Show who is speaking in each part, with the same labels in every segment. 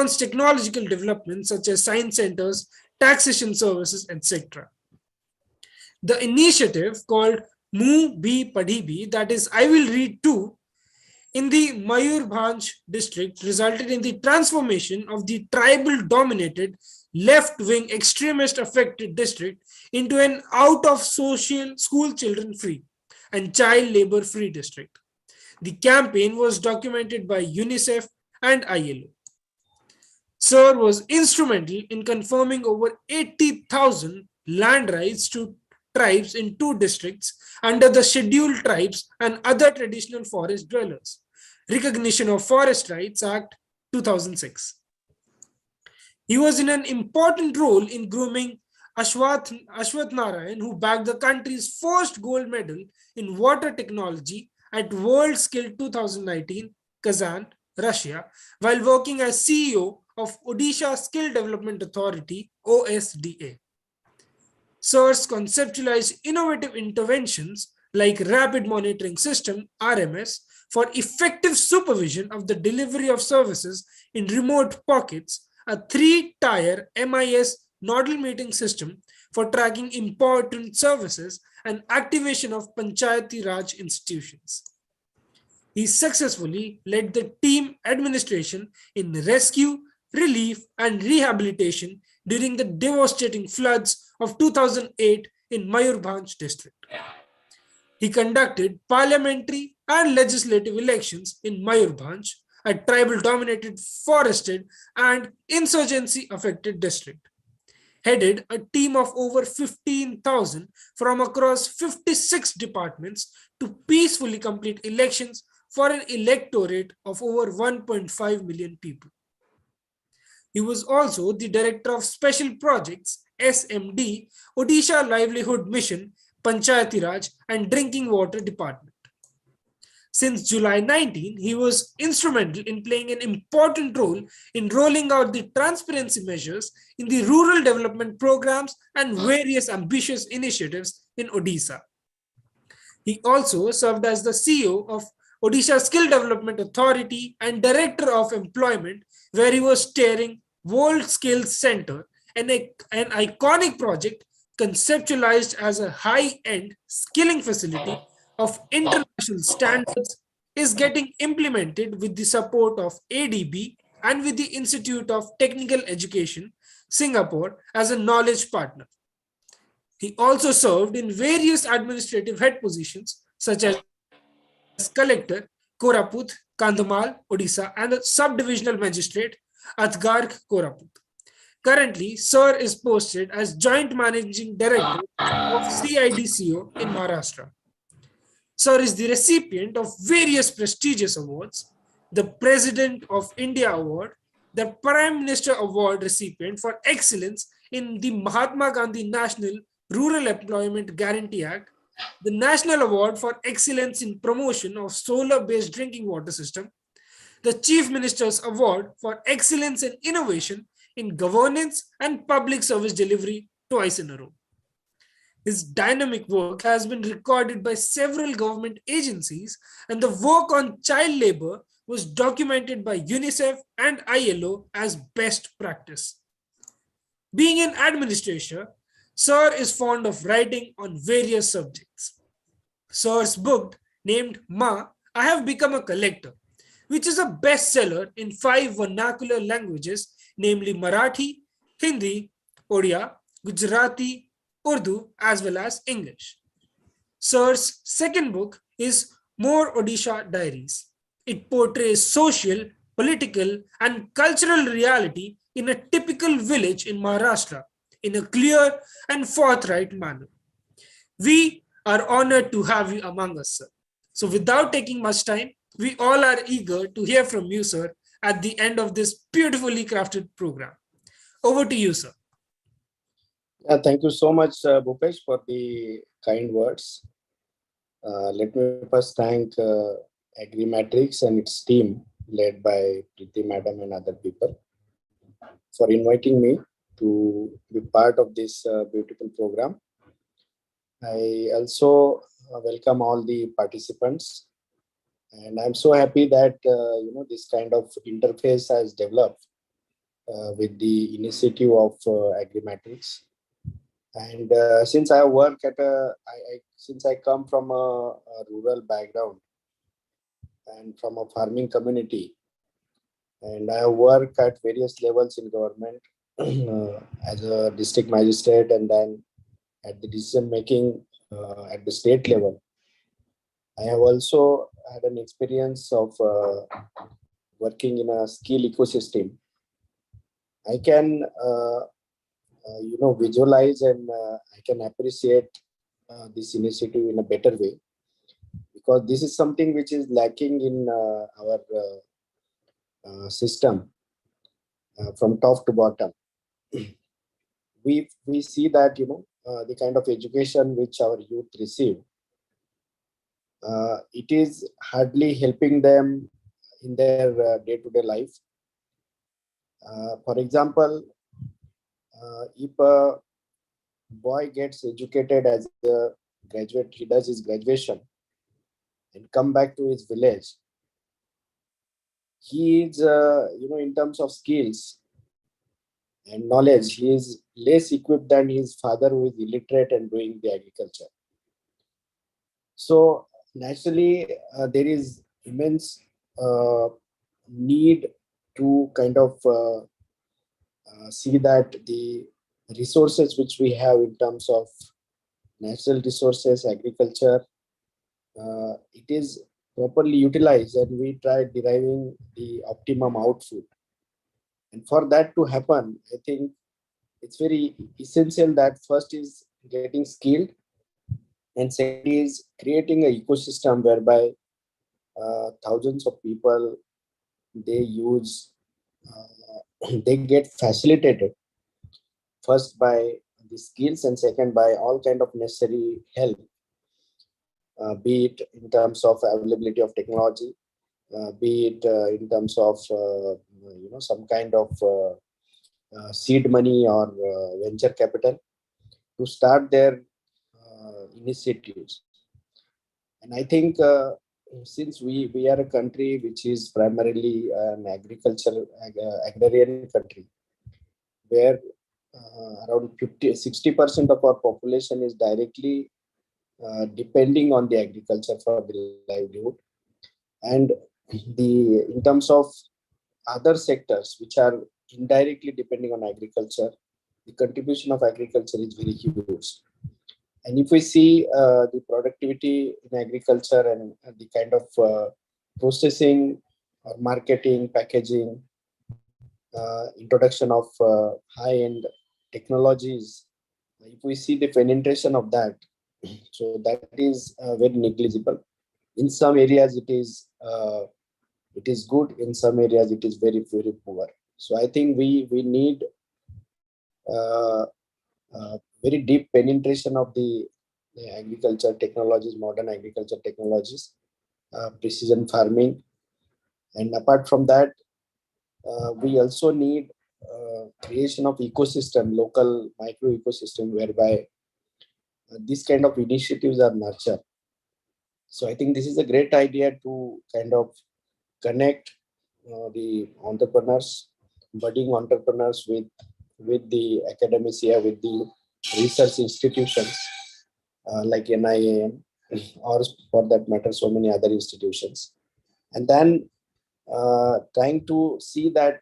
Speaker 1: advanced technological developments such as science centers, taxation services, etc. The initiative called Mu Bhi Padhi Bhi, that is, I will read too, in the Mayurbhanj district resulted in the transformation of the tribal dominated left wing extremist affected district into an out of social school children free and child labor free district. The campaign was documented by UNICEF and ILO. Sir was instrumental in confirming over 80,000 land rights to tribes in two districts under the Scheduled Tribes and Other Traditional Forest Dwellers, Recognition of Forest Rights Act 2006. He was in an important role in grooming Ashwath Narayan, who bagged the country's first gold medal in water technology at World Skill 2019, Kazan, Russia, while working as CEO of Odisha Skill Development Authority, OSDA. SIRS conceptualized innovative interventions like Rapid Monitoring System, RMS, for effective supervision of the delivery of services in remote pockets, a three-tier MIS nodal meeting system for tracking important services and activation of Panchayati Raj institutions. He successfully led the team administration in rescue, relief, and rehabilitation during the devastating floods of 2008 in Mayurbhanj district. He conducted parliamentary and legislative elections in Mayurbhanj, a tribal-dominated, forested, and insurgency-affected district. Headed a team of over 15,000 from across 56 departments to peacefully complete elections for an electorate of over 1.5 million people. He was also the Director of Special Projects, SMD, Odisha Livelihood Mission, Panchayati Raj, and Drinking Water Department. Since July 19, he was instrumental in playing an important role in rolling out the transparency measures in the rural development programs and various ambitious initiatives in Odisha. He also served as the CEO of Odisha Skill Development Authority and Director of Employment, where he was steering World Skills Center, an iconic project conceptualized as a high-end skilling facility of international standards, is getting implemented with the support of ADB and with the Institute of Technical Education, Singapore, as a knowledge partner. He also served in various administrative head positions such as Collector, Koraput, Kandhamal, Odisha, and the Subdivisional Magistrate, Athgarh, Koraput. Currently, Sir is posted as Joint Managing Director of CIDCO in Maharashtra. Sir is the recipient of various prestigious awards, the President of India Award, the Prime Minister Award recipient for excellence in the Mahatma Gandhi National Rural Employment Guarantee Act, the National Award for Excellence in Promotion of Solar-Based Drinking Water System, the Chief Minister's Award for Excellence in Innovation in Governance and Public Service Delivery twice in a row. His dynamic work has been recorded by several government agencies, and the work on child labor was documented by UNICEF and ILO as best practice. Being an administrator, Sir is fond of writing on various subjects. Sir's book, named Ma, I Have Become a Collector, which is a bestseller in 5 vernacular languages, namely Marathi, Hindi, Odia, Gujarati, Urdu, as well as English. Sir's second book is More Odisha Diaries. It portrays social, political, and cultural reality in a typical village in Maharashtra in a clear and forthright manner. We are honored to have you among us, sir. So without taking much time, we all are eager to hear from you, sir, at the end of this beautifully crafted program. Over to you, sir.
Speaker 2: Thank you so much, Bhupesh, for the kind words. Let me first thank Agri Matrix and its team, led by Preeti Madam and other people, for inviting me to be part of this beautiful program. I also welcome all the participants, and I'm so happy that this kind of interface has developed with the initiative of Agrimatrix. And since I work at since I come from a rural background and from a farming community, and I work at various levels in government as a district magistrate and then at the decision making at the state level. I have also had an experience of working in a skill ecosystem. I can visualize and I can appreciate this initiative in a better way, because this is something which is lacking in our system from top to bottom. We see that the kind of education which our youth receive, it is hardly helping them in their day-to-day life. For example, if a boy gets educated as a graduate, he does his graduation and come back to his village, he is in terms of skills and knowledge, he is less equipped than his father, who is illiterate and doing the agriculture. So naturally, there is immense need to kind of see that the resources which we have in terms of natural resources, agriculture, it is properly utilized and we try deriving the optimum output. And for that to happen, I think it's very essential that first is getting skilled, and second is creating an ecosystem whereby thousands of people, they use they get facilitated first by the skills and second by all kind of necessary help, be it in terms of availability of technology, be it in terms of some kind of seed money or venture capital to start their initiatives. And I think since we are a country which is primarily an agrarian country, where around 60% of our population is directly depending on the agriculture for the livelihood, and in terms of other sectors which are indirectly depending on agriculture, the contribution of agriculture is very huge. And if we see the productivity in agriculture and the kind of processing or marketing, packaging, introduction of high-end technologies, if we see the penetration of that, so that is very negligible. In some areas it is good, in some areas it is very, very poor. So I think we need very deep penetration of the agriculture technologies, modern agriculture technologies, precision farming. And apart from that, we also need creation of ecosystem, local micro ecosystem, whereby these kind of initiatives are nurtured. So I think this is a great idea to kind of connect the entrepreneurs, budding entrepreneurs with the academia, with the research institutions like NIAM, or for that matter, so many other institutions. And then trying to see that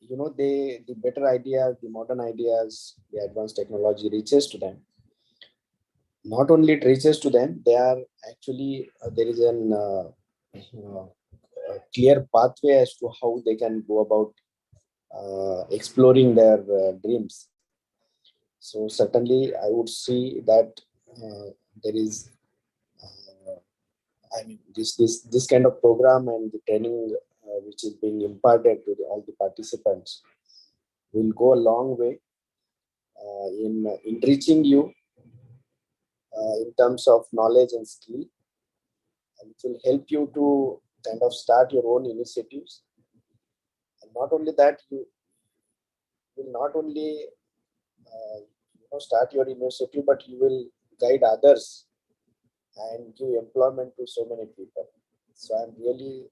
Speaker 2: the better ideas, the modern ideas, the advanced technology reaches to them. Not only it reaches to them, they are actually there is an clear pathway as to how they can go about exploring their dreams. So certainly, I would see that there is, this kind of program and the training which is being imparted to all the participants will go a long way in enriching you in terms of knowledge and skill, and it will help you to kind of start your own initiatives. And not only that, you will not only start your initiative, but you will guide others and give employment to so many people. So I'm really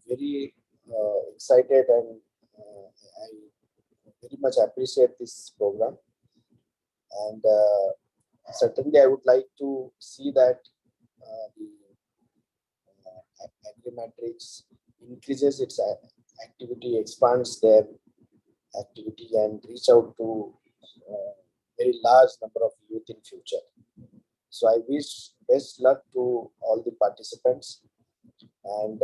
Speaker 2: very excited, and very much appreciate this program, and certainly I would like to see that the Agrimatrix increases its activity, expands their activity, and reach out to very large number of youth in future. So I wish best luck to all the participants, and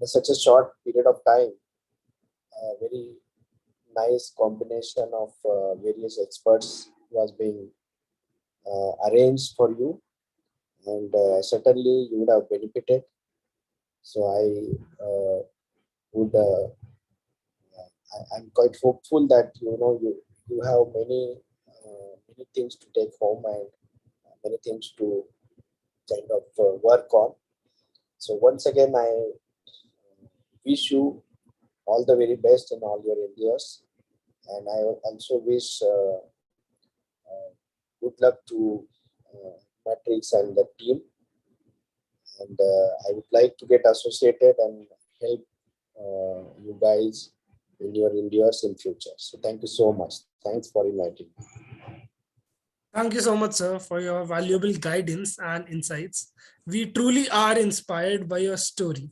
Speaker 2: in such a short period of time, a very nice combination of various experts was being arranged for you, and certainly you would have benefited. So I'm quite hopeful that you have many things to take home, and many things to kind of work on. So once again, I wish you all the very best in all your endeavors, and I also wish good luck to Matrix and the team. And I would like to get associated and help you guys in your endeavors in future. So thank you so much. Thanks for inviting me.
Speaker 1: Thank you so much, sir, for your valuable guidance and insights. We truly are inspired by your story.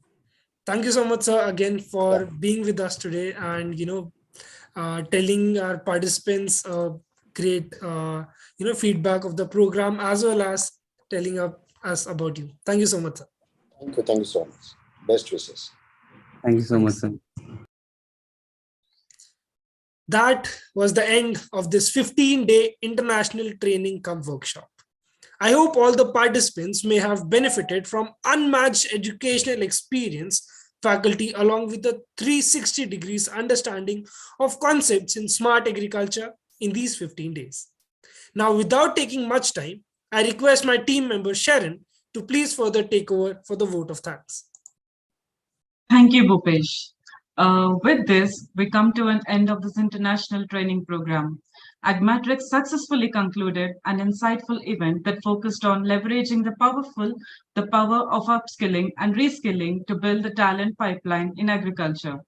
Speaker 1: Thank you so much, sir, again for being with us today, and telling our participants great feedback of the program, as well as telling us about you. Thank you so much, sir.
Speaker 2: Thank you so much. Best wishes.
Speaker 3: Thank you so much, sir.
Speaker 1: That was the end of this 15-day international training cum workshop. I hope all the participants may have benefited from unmatched educational experience, faculty, along with the 360 degrees understanding of concepts in smart agriculture in these 15 days. Now, without taking much time, I request my team member Sharon to please further take over for the vote of thanks.
Speaker 4: Thank you, Bhupesh. With this, we come to an end of this international training program. Agmatrix successfully concluded an insightful event that focused on leveraging the power of upskilling and reskilling to build the talent pipeline in agriculture.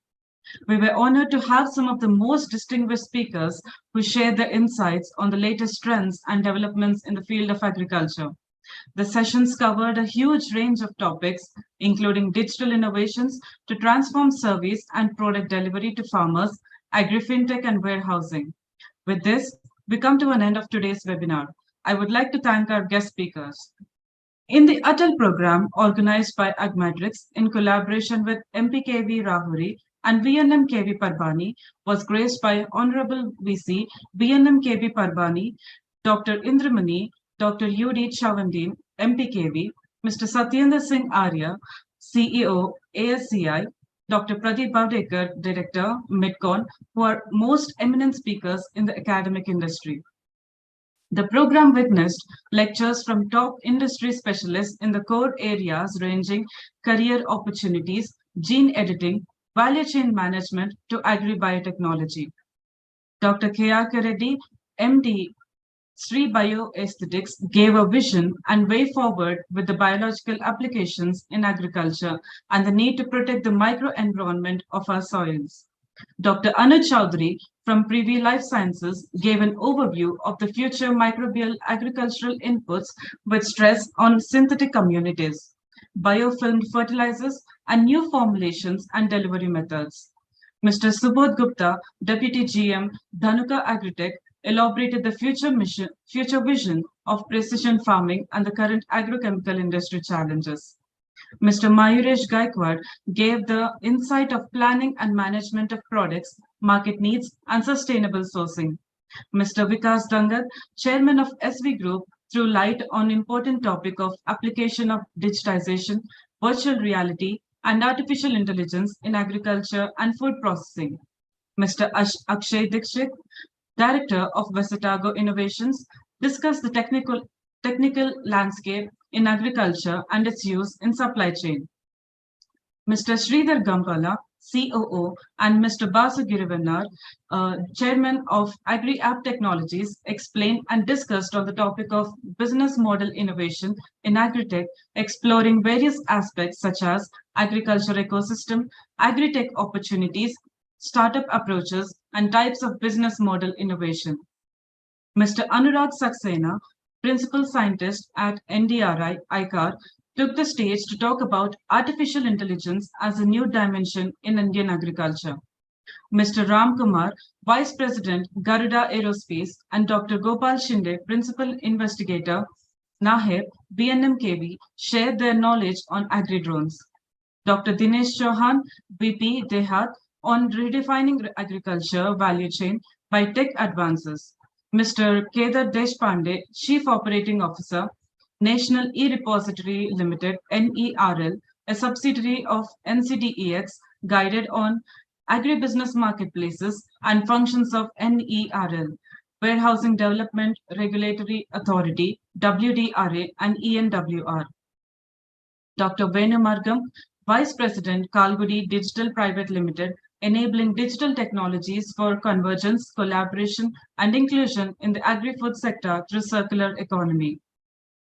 Speaker 4: We were honored to have some of the most distinguished speakers who shared their insights on the latest trends and developments in the field of agriculture. The sessions covered a huge range of topics, including digital innovations to transform service and product delivery to farmers, agri-fintech and warehousing. With this, we come to an end of today's webinar. I would like to thank our guest speakers. In the ATAL program organized by Agmatrix in collaboration with MPKV Rahuri and VNM KV Parbani, was graced by Honorable VC VNM KV Parbani, Dr. Indramani, Dr. U.D. Chavandin, MPKV, Mr. Satyendra Singh Arya, CEO, ASCI, Dr. Pradeep Bavdekar, Director, Midcon, who are most eminent speakers in the academic industry. The program witnessed lectures from top industry specialists in the core areas ranging career opportunities, gene editing, value chain management to agri-biotechnology. Dr. K.R. Reddy, MD, Sri Bioaesthetics, gave a vision and way forward with the biological applications in agriculture and the need to protect the microenvironment of our soils. Dr. Anuj Chaudhary from Privy Life Sciences gave an overview of the future microbial agricultural inputs with stress on synthetic communities, biofilmed fertilizers, and new formulations and delivery methods. Mr. Subodh Gupta, Deputy GM, Dhanuka Agritech, elaborated the future vision of precision farming and the current agrochemical industry challenges. Mr. Mayuresh Gaikwad gave the insight of planning and management of products, market needs, and sustainable sourcing. Mr. Vikas Dangat, Chairman of SV Group, threw light on important topic of application of digitization, virtual reality, and artificial intelligence in agriculture and food processing. Mr. Akshay Dikshit, Director of Vesatago Innovations, discussed the technical landscape in agriculture and its use in supply chain. Mr. Sridhar Gampala, COO, and Mr. Basu Girivannar, Chairman of Agri App Technologies, explained and discussed on the topic of business model innovation in agritech, exploring various aspects such as agriculture ecosystem, agritech opportunities, startup approaches, and types of business model innovation. Mr. Anurag Saxena, Principal Scientist at NDRI ICAR, took the stage to talk about artificial intelligence as a new dimension in Indian agriculture. Mr. Ram Kumar, Vice President, Garuda Aerospace, and Dr. Gopal Shinde, Principal Investigator, NAHEB, BNMKV, shared their knowledge on agri-drones. Dr. Dinesh Chauhan, VP Dehat, on redefining agriculture value chain by tech advances. Mr. Kedar Deshpande, Chief Operating Officer, National E-Repository Limited, NERL, a subsidiary of NCDEX, guided on agribusiness marketplaces and functions of NERL, Warehousing Development Regulatory Authority, WDRA, and ENWR. Dr. Venu Margam, Vice President, Kalgudi Digital Private Limited, enabling digital technologies for convergence, collaboration, and inclusion in the agri-food sector through circular economy.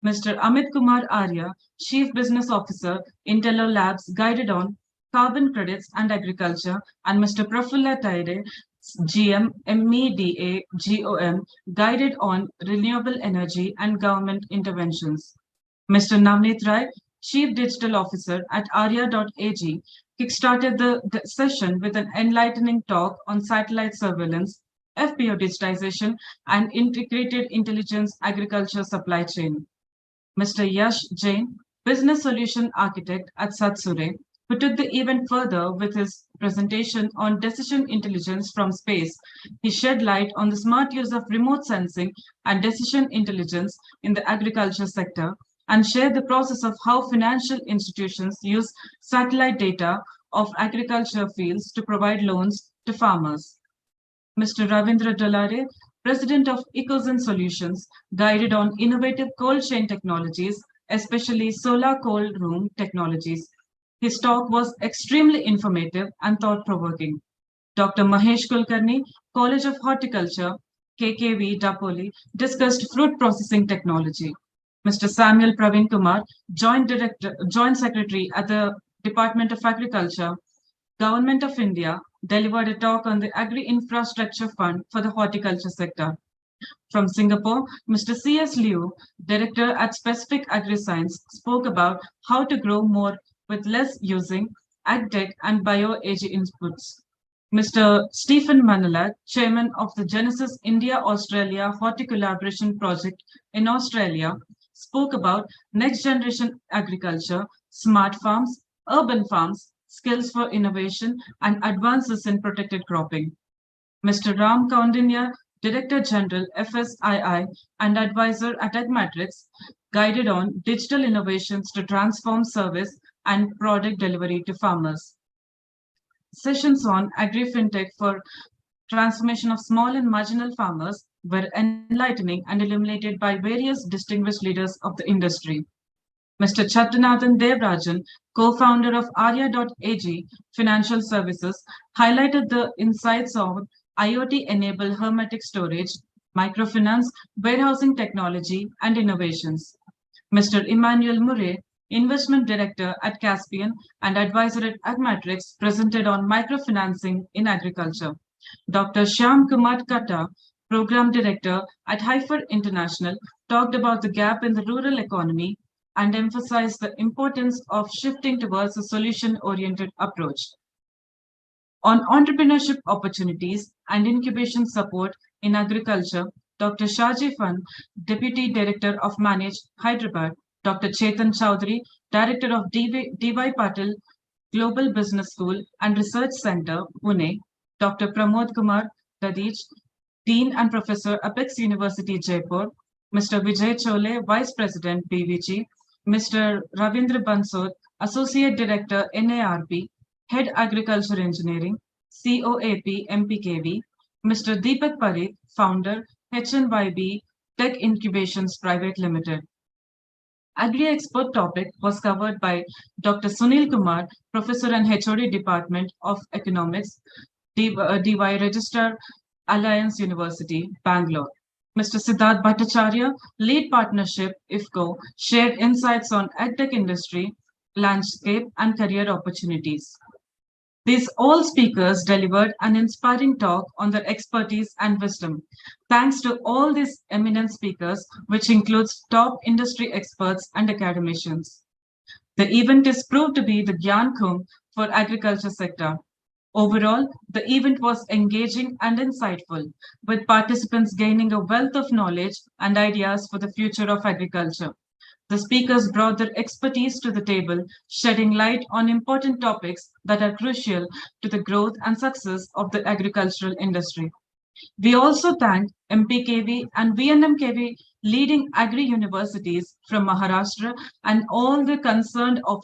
Speaker 4: Mr. Amit Kumar Arya, Chief Business Officer, Intello Labs, guided on carbon credits and agriculture, and Mr. Prafulla Taide, GM, MEDA, GOM, guided on renewable energy and government interventions. Mr. Navneet Rai, Chief Digital Officer at Arya.ag, kickstarted the session with an enlightening talk on satellite surveillance, FPO digitization, and integrated intelligence agriculture supply chain. Mr. Yash Jain, Business Solution Architect at Satsure, who took the event further with his presentation on decision intelligence from space. He shed light on the smart use of remote sensing and decision intelligence in the agriculture sector and shared the process of how financial institutions use satellite data of agriculture fields to provide loans to farmers. Mr. Ravindra Dalare, President of Ecozen Solutions, guided on innovative cold chain technologies, especially solar cold room technologies. His talk was extremely informative and thought-provoking. Dr. Mahesh Kulkarni, College of Horticulture, KKV, Dapoli, discussed fruit processing technology. Mr. Samuel Praveen Kumar, Joint Secretary at the Department of Agriculture, Government of India, delivered a talk on the Agri Infrastructure Fund for the horticulture sector. From Singapore, Mr. C.S. Liu, Director at Specific Agri-Science, spoke about how to grow more with less using AgTech and bio-AG inputs. Mr. Stephen Manalak, Chairman of the Genesis India-Australia Horticollaboration Project in Australia, spoke about next-generation agriculture, smart farms, urban farms, skills for innovation, and advances in protected cropping. Mr. Ram Kaundinya, Director General, FSII, and advisor at Agmatrix, guided on digital innovations to transform service and product delivery to farmers. Sessions on Agri-FinTech for transformation of small and marginal farmers were enlightening and illuminated by various distinguished leaders of the industry. Mr. Chattanathan Devrajan, co-founder of Arya.ag Financial Services, highlighted the insights of IoT-enabled hermetic storage, microfinance, warehousing technology, and innovations. Mr. Emmanuel Murray, Investment Director at Caspian and advisor at Agmatrix, presented on microfinancing in agriculture. Dr. Shyam Kumar Kata, Program Director at Hyper International, talked about the gap in the rural economy and emphasized the importance of shifting towards a solution-oriented approach. On entrepreneurship opportunities and incubation support in agriculture, Dr. Shaji Fan, Deputy Director of Manage Hyderabad, Dr. Chetan Chowdhury, Director of DY Patil Global Business School and Research Center, Pune, Dr. Pramod Kumar Dadich, Dean and Professor, Apex University, Jaipur, Mr. Vijay Chole, Vice President, BVG, Mr. Ravindra Bansod, Associate Director, NARP, Head Agriculture Engineering, COAP, MPKV, Mr. Deepak Parikh, Founder, HNYB Tech Incubations Private Limited. Agri expert topic was covered by Dr. Sunil Kumar, Professor and HOD Department of Economics, DY Registrar, Alliance University, Bangalore. Mr. Siddharth Bhattacharya, Lead Partnership, IFCO, shared insights on EdTech industry, landscape, and career opportunities. These all speakers delivered an inspiring talk on their expertise and wisdom. Thanks to all these eminent speakers, which includes top industry experts and academicians. The event is proved to be the Gyan Kumbh for agriculture sector. Overall, the event was engaging and insightful, with participants gaining a wealth of knowledge and ideas for the future of agriculture. The speakers brought their expertise to the table, shedding light on important topics that are crucial to the growth and success of the agricultural industry. We also thank MPKV and VNMKV leading agri universities from Maharashtra and all the concerned officials